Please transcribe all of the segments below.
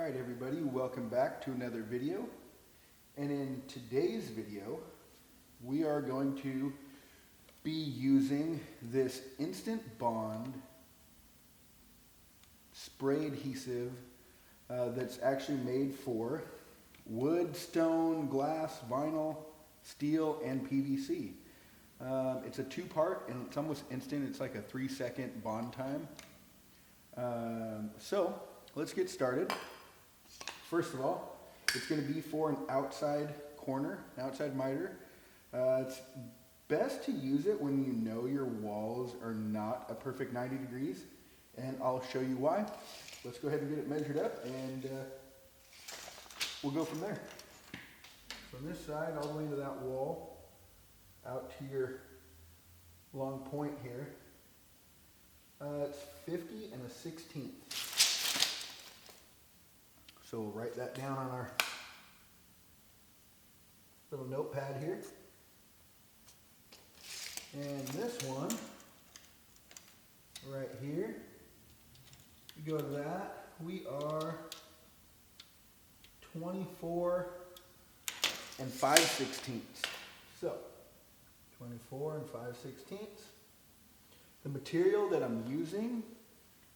Alright everybody, welcome back to another video. And in today's video, we are going to be using this Instant Bond spray adhesive that's actually made for wood, stone, glass, vinyl, steel, and PVC. It's a two-part and it's almost instant. It's like a 3-second bond time. So let's get started. First of all, it's going to be for an outside corner, an outside miter. It's best to use it when you know your walls are not a perfect 90 degrees, and I'll show you why. Let's go ahead and get it measured up, and we'll go from there. From this side all the way to that wall, out to your long point here, it's 50 1/16. So we'll write that down on our little notepad here. And this one, right here, we go to that, we are 24 5/16. So, 24 5/16. The material that I'm using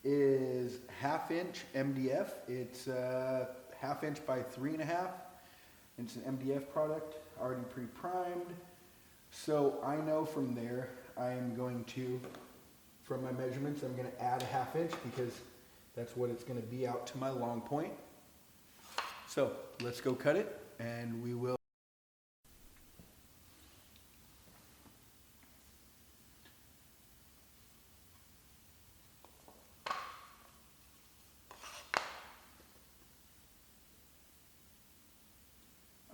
is 1/2 inch MDF. It's 1/2 inch by 3.5. It's an MDF product, already pre-primed. So I know from there, I am going to, from my measurements, I'm going to add 1/2 inch because that's what it's going to be out to my long point. So let's go cut it, and we will.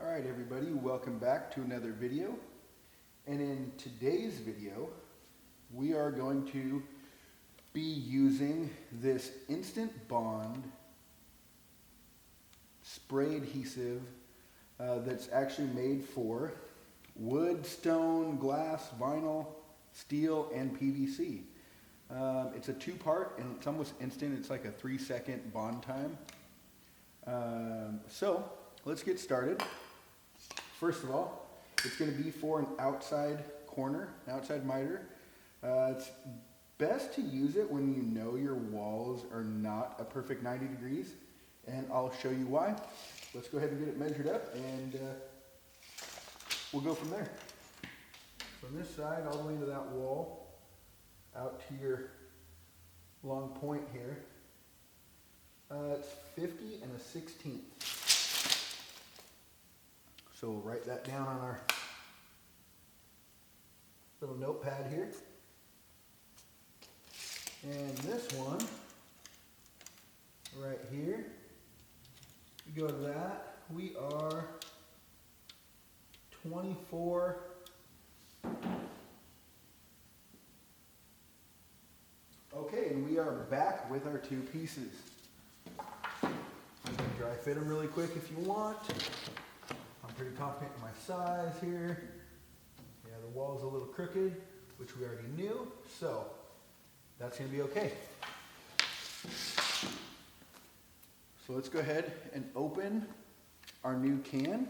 Alright everybody, welcome back to another video. And in today's video, we are going to be using this Instant Bond spray adhesive that's actually made for wood, stone, glass, vinyl, steel, and PVC. It's a two-part and it's almost instant. It's like a 3-second bond time. So let's get started. First of all, it's going to be for an outside corner, an outside miter. It's best to use it when you know your walls are not a perfect 90 degrees, and I'll show you why. Let's go ahead and get it measured up, and we'll go from there. From this side all the way to that wall, out to your long point here, it's 50 1/16. So we'll write that down on our little notepad here. And this one, right here, we go to that, we are 24 . Okay, and we are back with our two pieces. You can dry fit them really quick if you want. I'm pretty confident in my size here. Yeah, the wall's a little crooked, which we already knew, so that's going to be okay. So let's go ahead and open our new can.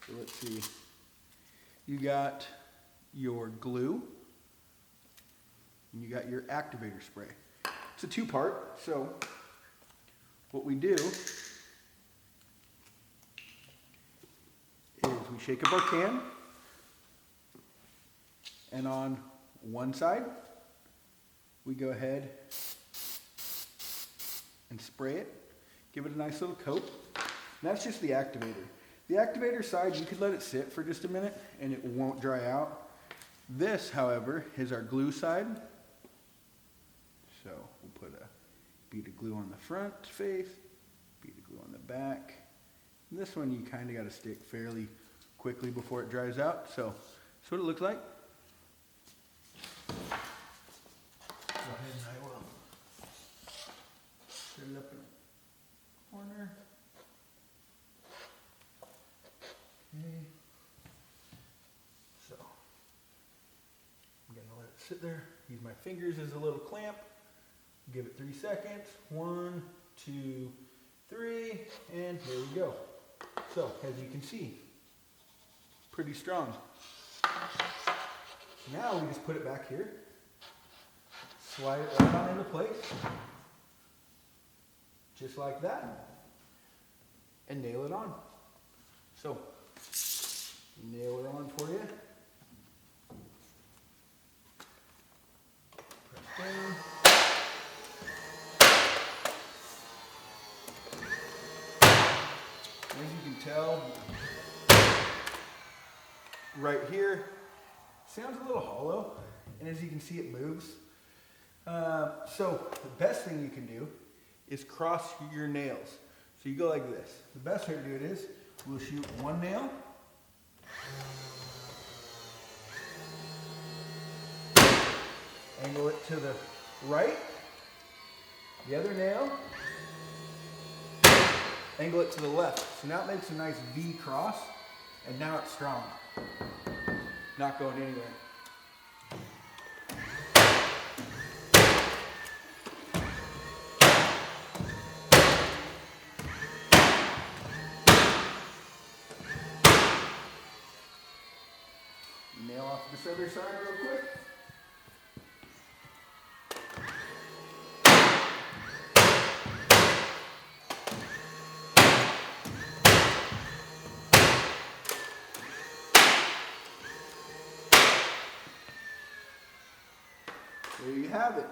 So let's see. You got your glue, and you got your activator spray. It's a two-part, so what we do is we shake up our can, and on one side we go ahead and spray it, give it a nice little coat. And that's just the activator. The activator side, you could let it sit for just a minute and it won't dry out. This, however, is our glue side. So we'll put a bead of glue on the front face, bead of glue on the back. And this one you kind of got to stick fairly quickly before it dries out. So that's what it looks like. Go ahead and I will set it up in the corner. Okay. So I'm going to let it sit there. Use my fingers as a little clamp. Give it 3 seconds. 1, 2, 3, and there we go. So, as you can see, pretty strong. Now we just put it back here, slide it right on into place, just like that, and nail it on. So, nail it on for you. Press down. As you can tell, right here, sounds a little hollow, and as you can see, it moves. So the best thing you can do is cross your nails. So you go like this. The best way to do it is, we'll shoot one nail, angle it to the right, the other nail, angle it to the left. So now it makes a nice V cross, and now it's strong. Not going anywhere. Nail off this other side real quick. There you have it.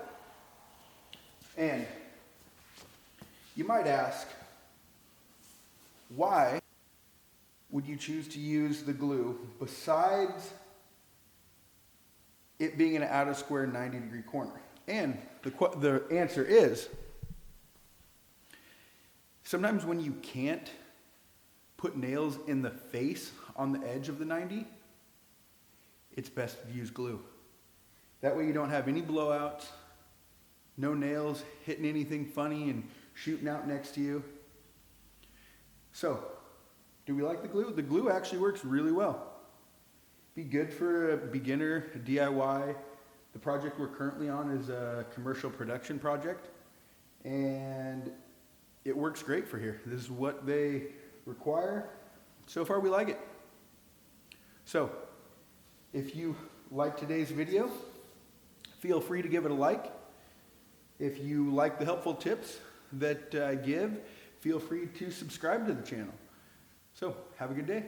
And you might ask, why would you choose to use the glue besides it being an out of square 90-degree corner? And the answer is, sometimes when you can't put nails in the face on the edge of the 90, it's best to use glue. That way you don't have any blowouts, no nails hitting anything funny and shooting out next to you. So, do we like the glue? The glue actually works really well. Be good for a beginner, a DIY. The project we're currently on is a commercial production project, and it works great for here. This is what they require. So far we like it. So, if you like today's video, feel free to give it a like. If you like the helpful tips that I give, feel free to subscribe to the channel. So, have a good day.